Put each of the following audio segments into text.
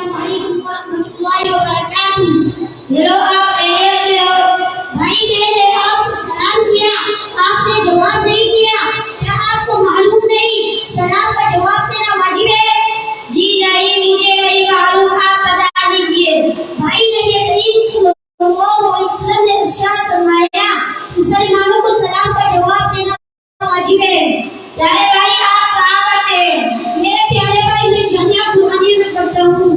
السلام علیکم ورحمۃ اللہ وبرکاتہ۔ ہیلو، آپ خیریت سے ہو؟ بھائی میں نے آپ کو سلام کیا، آپ نے جواب نہیں دیا، کیا آپ کو معلوم نہیں سلام کا جواب دینا واجب ہے؟ جی نہیں، مجھے نہیں معلوم، آپ بتا دیجیے۔ بھائی نبی کریم صلی اللہ علیہ وسلم نے ارشاد فرمایا مسلمانوں کو سلام کا جواب دینا واجب ہے۔ پیارے بھائی آپ کہاں پڑھتے ہیں؟ میرے پیارے بھائی میں جامعہ قرآنیہ میں پڑھتا ہوں۔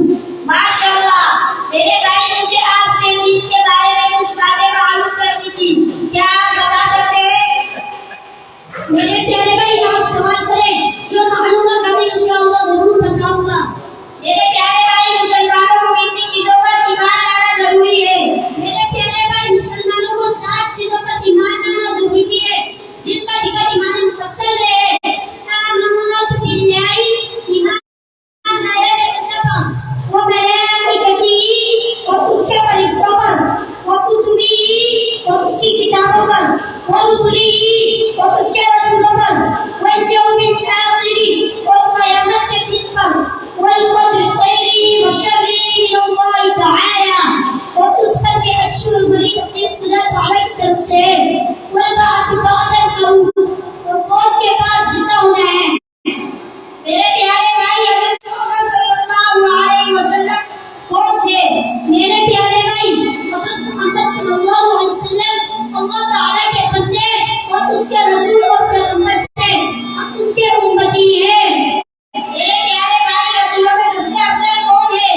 ماشاء اللہ، میرے بھائی مجھے آپ سے دین کے بارے میں کچھ باتیں معلوم کرنی تھی، کیا آپ بتا سکتے ہیں؟ میرے پیارے بھائی آپ سوال کریں، جو معلوم ہوگا میں انشاءاللہ ضرور بتاؤں گا۔ میرے پیارے بھائی مسلمانوں کو کتنی چیزوں پر ایمان لانا ضروری ہے؟ میرے پیارے بھائی مسلمانوں کو 7 چیزوں پر ایمان لانا ضروری ہے جن کا ذکر ایمان مفصل ہے۔ کتابوں پر اور رسولی اور اس کے رسولوں پر والیوم الآخر اور قیامت کے دن پر والقدر خیر و شر من اللہ تعالی اور اس پر کے اچھی اور بری اللہ تعالی کی طرف سے والبعث بعد الموت اور موت کے بعد زندہ ہونا ہے۔ میرے پیارے بھائی حضرت محمد صلی اللہ علیہ وسلم کون تھے؟ میرے پیارے بھائی حضرت محمد صلی اللہ علیہ وسلم اللہ تعالیٰ کے بندے اور اس کے رسول اور پیغمبر تھے، ہم ان کے امتی ہیں۔ میرے پیارے بھائی رسولوں میں سب سے افضل کون ہے؟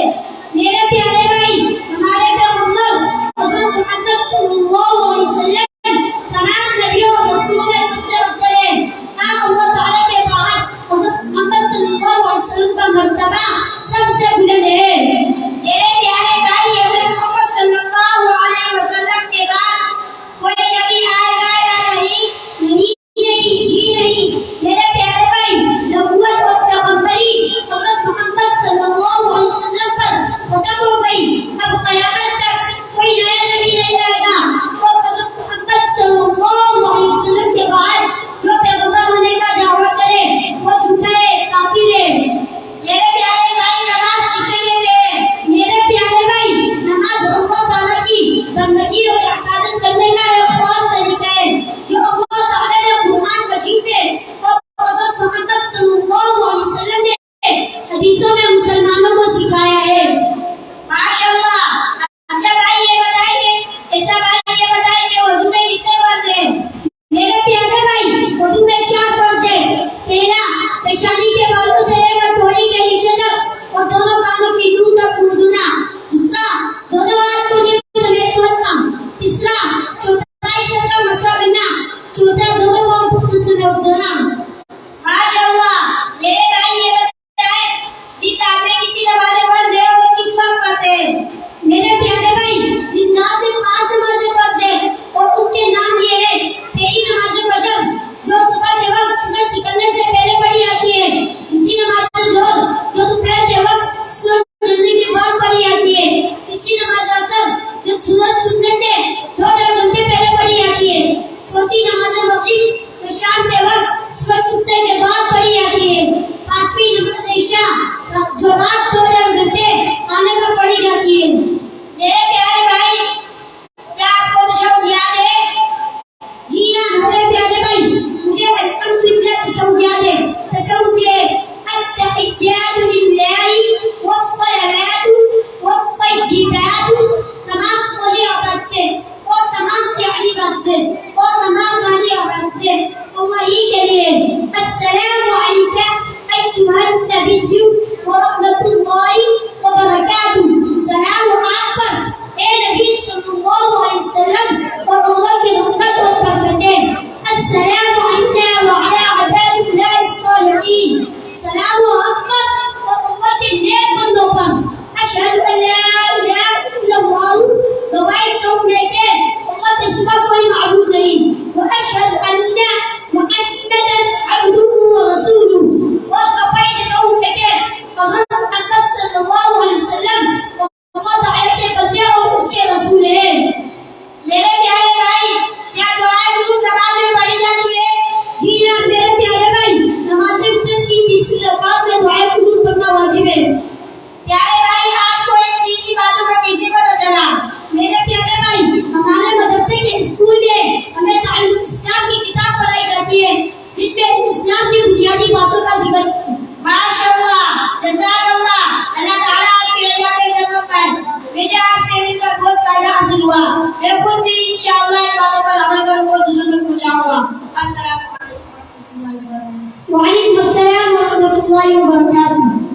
میرے پیارے بھائی ہمارے پیغمبر حضرت محمد صلی اللہ علیہ وسلم تمام نبیوں اور رسولوں میں سب سے افضل ہے۔ ہاں، اللہ تعالیٰ کے بعد حضرت محمد صلی اللہ علیہ وسلم کا مرتبہ سب سے بلند ہے۔ میرے پیارے بھائی حضرت محمد صلی اللہ علیہ وسلم کے بعد کوئی نبی آئے گا یا نہیں؟ نہیں، جی نہیں۔ میرے پیارے بھائی نبوت اور پیغمبری حضرت محمد صلی اللہ علیہ وسلم پر ختم ہو گئی، اب قیامت تک کوئی نیا نبی نہیں آئے گا اور حضرت محمد صلی اللہ علیہ وسلم کے بعد جو پیغمبر ہونے کا دعویٰ کرے وہ جھوٹا ہے، کافر ہے۔ میرے پیارے بھائی نماز کسے کہتے ہیں؟ میرے پیارے بھائی نماز اللہ تعالیٰ کی بندگی اور عبادت کرنے کا ایک خاص طریقہ ہے جو اللہ تعالیٰ نے قرآن مجید میں اور حضرت محمد صلی اللہ علیہ وسلم نے حدیثوں میں مسلمانوں کو سکھایا ہے۔ ماشاء اللہ۔ اچھا بھائی یہ بتائیں کہ وضو میں کتنے فرض ہیں؟ میرے پیارے بھائی وضو میں 4 فرض ہیں۔ پہلا، پیشانی کے بالوں سے لے کر ٹھوڑی کے نیچے تک اور دونوں کانوں کی نور تک منہ دھونا۔ دوسرا، دونوں ہاتھ کو نیچے سمیت دھونا۔ تیسرا، چوتھائی حصے کا مسا کرنا۔ چوتھا، دونوں پاؤں پختہ سمیت دھونا۔ ماشاء اللہ۔ میرے بھائی یہ بتائیں دن رات میں کتنی نمازیں فرض ہیں اور کس وقت پڑھتے ہیں؟ میرے پیارے بھائی دن رات میں 5 نمازیں فرض ہیں اور ان کے نام یہ ہے۔ پہلی نماز فجر جو صبح کے وقت سورج نکلنے سے پہلے پڑھی جاتی ہے۔ دوسری نماز ظہر جو دوپہر کے وقت سورج چڑھنے کے بعد پڑھی جاتی ہے۔ تیسری نماز عصر جو سورج چھپنے سے 2.5 گھنٹے پہلے پڑھی جاتی ہے۔ چوتھی نماز مغرب جو شام کے وقت سورج چھپنے کے بعد پڑھی جاتی ہے۔ 5ویں نماز عشاء جو رات 2.5 دوں گا. میرے خود بھی انشاءاللہ ان باتوں پر عمل کروں گا, دوسروں تک پہنچاؤں گا. السلام علیکم. وعلیکم السلام ورحمۃ اللہ وبرکاتہ.